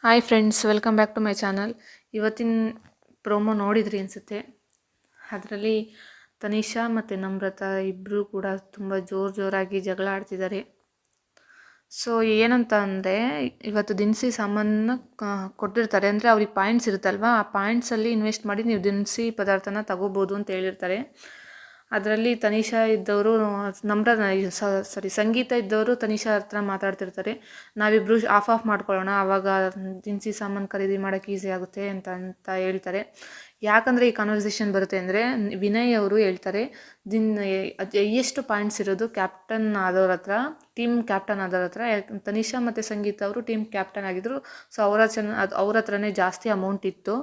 Hi friends, welcome back to my channel. ಇವತ್ತಿನ promo ನೋಡಿದ್ರಿ ಅನಿಸುತ್ತೆ. ಅದರಲ್ಲಿ ತನಿಷಾ ಮತ್ತು ನಮ್ರತಾ ಇಬ್ಬರು ಕೂಡ ತುಂಬ ಜೋರಾಗಿ ಜಗಳ ಆಡ್ತಿದ್ದಾರೆ. ಸೊ ಏನಂತ ಅಂದರೆ, ಇವತ್ತು ದಿನಸಿ ಸಾಮಾನನ್ನ ಕೊಟ್ಟಿರ್ತಾರೆ. ಅಂದರೆ ಅವ್ರಿಗೆ ಪಾಯಿಂಟ್ಸ್ ಇರುತ್ತಲ್ವ, ಆ ಪಾಯಿಂಟ್ಸಲ್ಲಿ ಇನ್ವೆಸ್ಟ್ ಮಾಡಿ ನೀವು ದಿನಸಿ ಪದಾರ್ಥನ ತಗೋಬೋದು ಅಂತ ಹೇಳಿರ್ತಾರೆ. ಅದರಲ್ಲಿ ತನಿಷಾ ಇದ್ದವರು ಸಂಗೀತ ಇದ್ದವರು ತನಿಷಾ ಹತ್ರ ಮಾತಾಡ್ತಿರ್ತಾರೆ. ನಾವಿಬ್ಬರು ಆಫ್ ಮಾಡ್ಕೊಳ್ಳೋಣ, ಆವಾಗ ದಿನಸಿ ಸಾಮಾನು ಖರೀದಿ ಮಾಡೋಕ್ಕೆ ಈಸಿ ಆಗುತ್ತೆ ಅಂತ ಹೇಳ್ತಾರೆ. ಯಾಕಂದರೆ ಈ ಕಾನ್ವರ್ಸೇಷನ್ ಬರುತ್ತೆ ಅಂದರೆ, ವಿನಯ್ ಅವರು ಹೇಳ್ತಾರೆ, ಎಷ್ಟು ಪಾಯಿಂಟ್ಸ್ ಇರೋದು ಕ್ಯಾಪ್ಟನ್ ಆದವ್ರ ಹತ್ರ, ಟೀಮ್ ಕ್ಯಾಪ್ಟನ್ ಆದವ್ರ ಹತ್ರ. ತನಿಷಾ ಮತ್ತು ಸಂಗೀತ ಅವರು ಟೀಮ್ ಕ್ಯಾಪ್ಟನ್ ಆಗಿದ್ದರು. ಸೊ ಅವ್ರ ಹತ್ರನೇ ಜಾಸ್ತಿ ಅಮೌಂಟ್ ಇತ್ತು.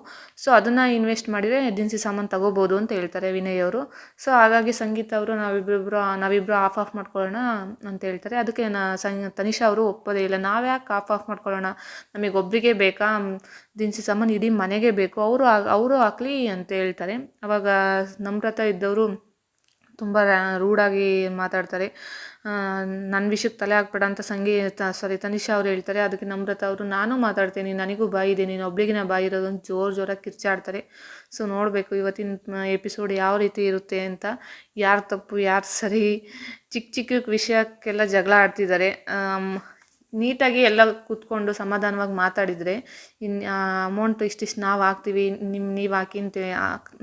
ಸೊ ಅದನ್ನು ಇನ್ವೆಸ್ಟ್ ಮಾಡಿದರೆ ದಿನಸಿ ಸಾಮಾನು ತಗೋಬೋದು ಅಂತ ಹೇಳ್ತಾರೆ ವಿನಯ್ ಅವರು. ಸೊ ಹಾಗಾಗಿ ಸಂಗೀತ ಅವರು ನಾವಿಬ್ಬರು ಆಫ್ ಮಾಡ್ಕೊಳ್ಳೋಣ ಅಂತ ಹೇಳ್ತಾರೆ. ಅದಕ್ಕೆ ತನಿಷಾ ಅವರು ಒಪ್ಪೋದೇ ಇಲ್ಲ. ನಾವ್ಯಾಕೆ ಆಫ್ ಮಾಡ್ಕೊಳ್ಳೋಣ, ನಮಗೆ ಒಬ್ಬರಿಗೆ ಬೇಕಾ ದಿನಸಿ ಸಾಮಾನು, ಇಡೀ ಮನೆಗೆ ಬೇಕು, ಅವರು ಹಾಕ್ಲಿ ಅಂತ ಹೇಳ್ತಾರೆ. ಅವಾಗ ನಮ್ರತಾ ಇದ್ದವರು ತುಂಬ ರೂಢಾಗಿ ಮಾತಾಡ್ತಾರೆ. ನನ್ನ ವಿಷಯಕ್ಕೆ ತಲೆ ಹಾಕ್ಬೇಡ ಅಂತ ತನಿಷಾ ಅವ್ರು ಹೇಳ್ತಾರೆ. ಅದಕ್ಕೆ ನಮ್ರತಾ ಅವರು, ನಾನು ಮಾತಾಡ್ತೀನಿ, ನನಗೂ ಬಾಯಿ ಇದೆ, ನೀನು ಒಬ್ಳಿಗಿನ ಬಾಯಿ ಇರೋದು ಅಂತ ಜೋರಾಗಿ ಕಿರ್ಚಾಡ್ತಾರೆ. ಸೊ ನೋಡಬೇಕು ಇವತ್ತಿನ ಎಪಿಸೋಡ್ ಯಾವ ರೀತಿ ಇರುತ್ತೆ ಅಂತ. ಯಾರು ತಪ್ಪು ಯಾರು ಸರಿ, ಚಿಕ್ಕ ವಿಷಯಕ್ಕೆಲ್ಲ ಜಗಳ ಆಡ್ತಿದ್ದಾರೆ. ನೀಟಾಗಿ ಎಲ್ಲ ಕೂತ್ಕೊಂಡು ಸಮಾಧಾನವಾಗಿ ಮಾತಾಡಿದರೆ, ಅಮೌಂಟ್ ಇಷ್ಟಿಷ್ಟು ನಾವು ಹಾಕ್ತೀವಿ, ನೀವು ಹಾಕಿ ಅಂತ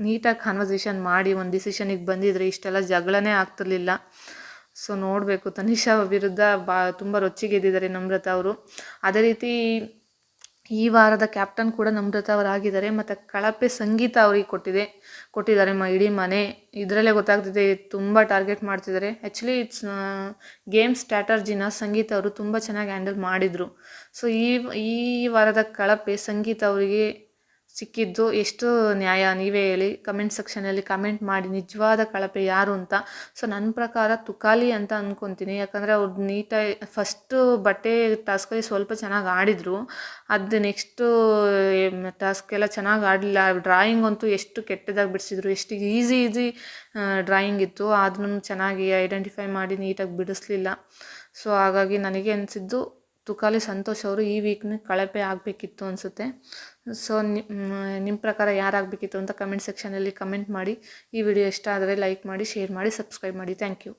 ನೀಟಾಗಿ ಕಾನ್ವರ್ಸೇಷನ್ ಮಾಡಿ ಒಂದು ಡಿಸಿಷನಿಗೆ ಬಂದಿದ್ರೆ ಇಷ್ಟೆಲ್ಲ ಜಗಳನೇ ಆಗ್ತಿರ್ಲಿಲ್ಲ. ಸೊ ನೋಡಬೇಕು, ತನಿಷಾ ವಿರುದ್ಧ ತುಂಬ ರೊಚ್ಚಿಗೆದ್ದಿದ್ದಾರೆ ನಮ್ರತಾ ಅವರು. ಅದೇ ರೀತಿ ಈ ವಾರದ ಕ್ಯಾಪ್ಟನ್ ಕೂಡ ನಮ್ರತಾ ಅವರಾಗಿದ್ದಾರೆ. ಮತ್ತು ಕಳಪೆ ಸಂಗೀತ ಅವ್ರಿಗೆ ಕೊಟ್ಟಿದ್ದಾರೆ ಇಡೀ ಮನೆ. ಇದರಲ್ಲೇ ಗೊತ್ತಾಗ್ತಿದೆ ತುಂಬ ಟಾರ್ಗೆಟ್ ಮಾಡ್ತಿದ್ದಾರೆ. ಆ್ಯಕ್ಚುಲಿ ಗೇಮ್ ಸ್ಟ್ರಾಟರ್ಜಿನ ಸಂಗೀತ ಅವರು ತುಂಬ ಚೆನ್ನಾಗಿ ಹ್ಯಾಂಡಲ್ ಮಾಡಿದರು. ಸೊ ಈ ವಾರದ ಕಳಪೆ ಸಂಗೀತ ಅವರಿಗೆ ಸಿಕ್ಕಿದ್ದು ಎಷ್ಟು ನ್ಯಾಯ, ನೀವೇ ಹೇಳಿ. ಕಮೆಂಟ್ ಸೆಕ್ಷನಲ್ಲಿ ಕಮೆಂಟ್ ಮಾಡಿ ನಿಜವಾದ ಕಳಪೆ ಯಾರು ಅಂತ. ಸೊ ನನ್ನ ಪ್ರಕಾರ ತುಕಾಲಿ ಅಂತ ಅಂದ್ಕೊತೀನಿ. ಯಾಕಂದರೆ ಅವ್ರು ನೀಟಾಗಿ ಫಸ್ಟು ಬಟ್ಟೆ ಟಾಸ್ಕಲ್ಲಿ ಸ್ವಲ್ಪ ಚೆನ್ನಾಗಿ ಆಡಿದರು. ಅದು ನೆಕ್ಸ್ಟು ಟಾಸ್ಕೆಲ್ಲ ಚೆನ್ನಾಗಿ ಆಡಲಿಲ್ಲ. ಡ್ರಾಯಿಂಗ್ ಅಂತೂ ಎಷ್ಟು ಕೆಟ್ಟದಾಗಿ ಬಿಡಿಸಿದ್ರು, ಎಷ್ಟು ಈಸಿ ಡ್ರಾಯಿಂಗ್ ಇತ್ತು, ಅದನ್ನು ಚೆನ್ನಾಗಿ ಐಡೆಂಟಿಫೈ ಮಾಡಿ ನೀಟಾಗಿ ಬಿಡಿಸ್ಲಿಲ್ಲ. ಸೊ ಹಾಗಾಗಿ ನನಗೆ ಅನಿಸಿದ್ದು ತುಕಾಲಿ ಸಂತೋಷ್ ಅವರು ಈ ವೀಕ್ನ ಕಳಪೆ ಆಗಬೇಕಿತ್ತು ಅನಿಸುತ್ತೆ. ಸೊ ನಿಮ್ಮ ಪ್ರಕಾರ ಯಾರಾಗಬೇಕಿತ್ತು ಅಂತ ಕಮೆಂಟ್ ಸೆಕ್ಷನಲ್ಲಿ ಕಮೆಂಟ್ ಮಾಡಿ. ಈ ವಿಡಿಯೋ ಇಷ್ಟ ಆದರೆ ಲೈಕ್ ಮಾಡಿ, ಶೇರ್ ಮಾಡಿ, ಸಬ್ಸ್ಕ್ರೈಬ್ ಮಾಡಿ. Thank you.